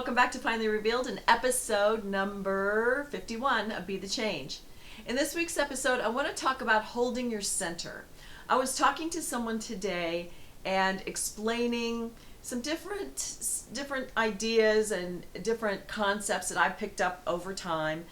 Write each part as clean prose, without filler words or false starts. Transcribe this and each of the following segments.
welcome back to Finally Revealed in episode number 51 of Be the Change. In this week's episode, I want to talk about holding your center. I was talking to someone today and explaining some different ideas and different concepts that I've picked up over time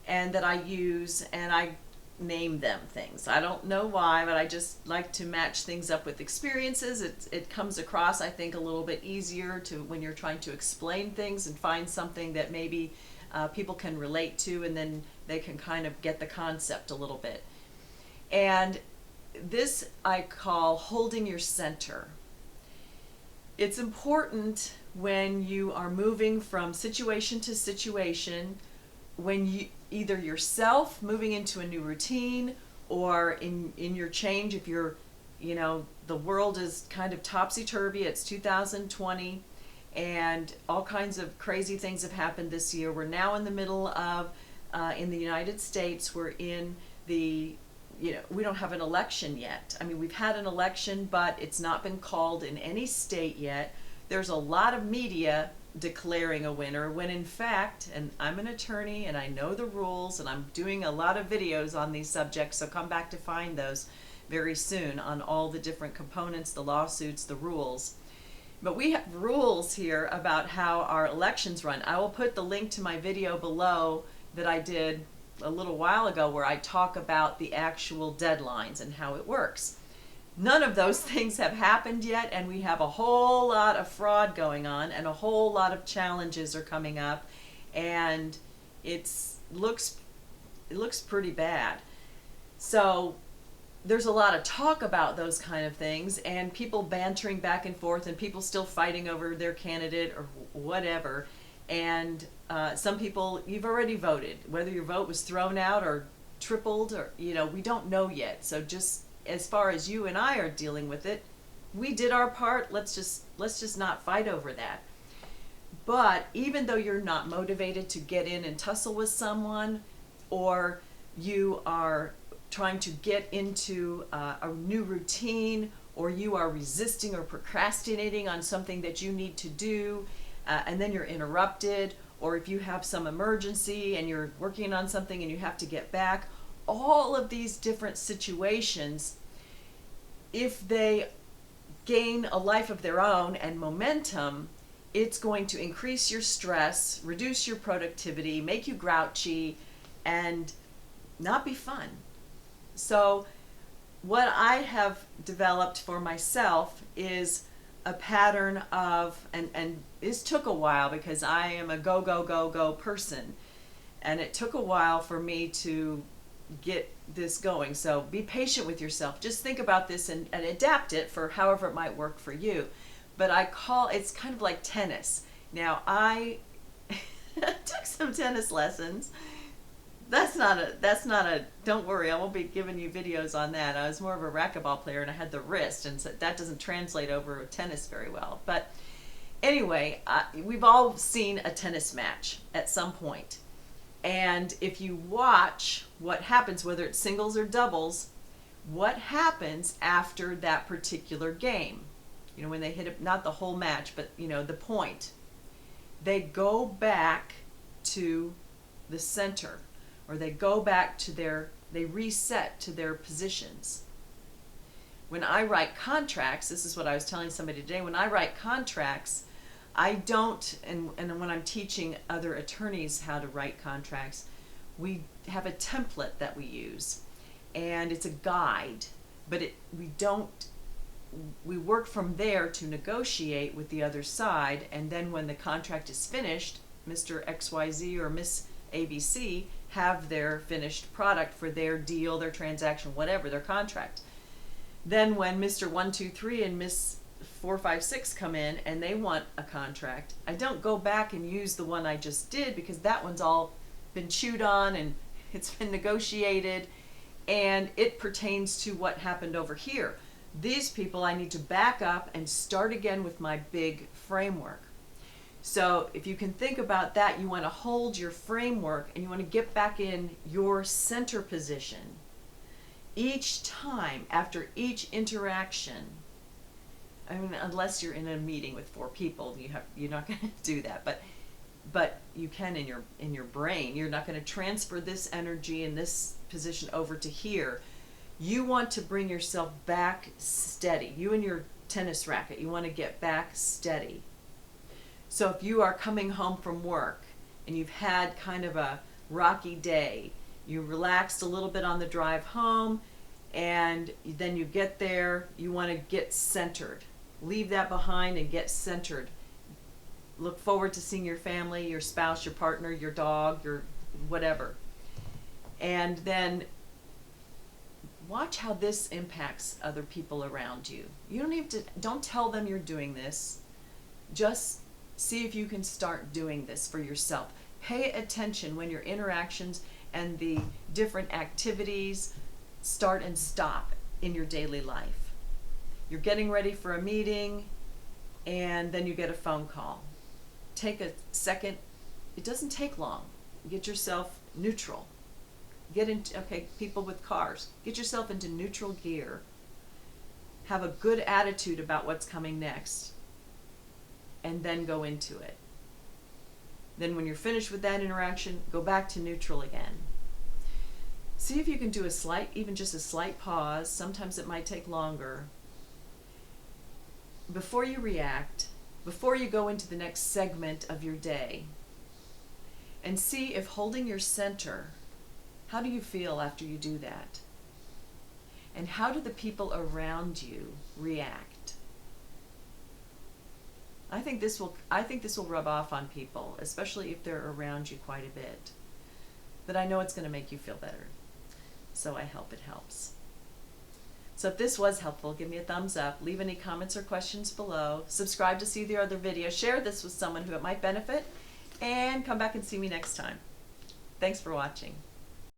and that I use, and I name them things. I don't know why, but I just like to match things up with experiences. It comes across, I think, a little bit easier to when you're trying to explain things and find something that maybe people can relate to, and then they can kind of get the concept a little bit. And this I call holding your center. It's important when you are moving from situation to situation, when you either yourself moving into a new routine, or in your change, if you're, the world is kind of topsy-turvy. It's 2020 and all kinds of crazy things have happened this year. We're now in the middle of, in the United States, we're in the, we don't have an election yet. I mean, we've had an election, but it's not been called in any state yet. There's a lot of media declaring a winner, when in fact, and I'm an attorney and I know the rules, and I'm doing a lot of videos on these subjects, so come back to find those very soon on all the different components, the lawsuits, the rules. But we have rules here about how our elections run. I will put the link to my video below that I did a little while ago where I talk about the actual deadlines and how it works. None of those things have happened yet, and we have a whole lot of fraud going on, and a whole lot of challenges are coming up, and it looks pretty bad. So there's a lot of talk about those kind of things, and people bantering back and forth, and people still fighting over their candidate or whatever. And some people, you've already voted, whether your vote was thrown out or tripled, or we don't know yet. So just as far as you and I are dealing with it, we did our part. Let's just not fight over that. But even though you're not motivated to get in and tussle with someone, or you are trying to get into a new routine, or you are resisting or procrastinating on something that you need to do, and then you're interrupted, or if you have some emergency and you're working on something and you have to get back, all of these different situations, if they gain a life of their own and momentum, it's going to increase your stress, reduce your productivity, make you grouchy, and not be fun. So what I have developed for myself is a pattern of, and this took a while because I am a go person, and it took a while for me to get this going. So be patient with yourself. Just think about this and adapt it for however it might work for you. But it's kind of like tennis. Now I took some tennis lessons. That's not a, don't worry, I won't be giving you videos on that. I was more of a racquetball player, and I had the wrist, and so that doesn't translate over tennis very well. But anyway, we've all seen a tennis match at some point. And if you watch what happens, whether it's singles or doubles, what happens after that particular game, when they hit it, not the whole match, but the point, they go back to the center, or they go back to they reset to their positions. When I write contracts, this is what I was telling somebody today, when I write contracts, I don't, and when I'm teaching other attorneys how to write contracts, we have a template that we use, and it's a guide, but we work from there to negotiate with the other side, and then when the contract is finished, Mr. XYZ or Miss ABC have their finished product for their deal, their transaction, whatever, their contract. Then when Mr. 123 and Miss 456 come in and they want a contract, I don't go back and use the one I just did, because that one's all been chewed on and it's been negotiated, and it pertains to what happened over here. These people, I need to back up and start again with my big framework. So if you can think about that, you want to hold your framework and you want to get back in your center position each time after each interaction. I mean, unless you're in a meeting with 4 people, you're not going to do that. But but you can in your brain. You're not going to transfer this energy in this position over to here. You want to bring yourself back steady. You and your tennis racket, you want to get back steady. So if you are coming home from work and you've had kind of a rocky day, you relaxed a little bit on the drive home, and then you get there, you want to get centered. Leave that behind and get centered. Look forward to seeing your family, your spouse, your partner, your dog, your whatever. And then watch how this impacts other people around you. You don't tell them you're doing this. Just see if you can start doing this for yourself. Pay attention when your interactions and the different activities start and stop in your daily life. You're getting ready for a meeting, and then you get a phone call. Take a second. It doesn't take long. Get yourself neutral. People with cars, get yourself into neutral gear. Have a good attitude about what's coming next, and then go into it. Then when you're finished with that interaction, go back to neutral again. See if you can do even just a slight pause. Sometimes it might take longer. Before you react, before you go into the next segment of your day, and see if holding your center, how do you feel after you do that? And how do the people around you react? I think this will rub off on people, especially if they're around you quite a bit. But I know it's going to make you feel better. So I hope it helps. So if this was helpful, give me a thumbs up, leave any comments or questions below, subscribe to see the other videos, share this with someone who it might benefit, and come back and see me next time. Thanks for watching.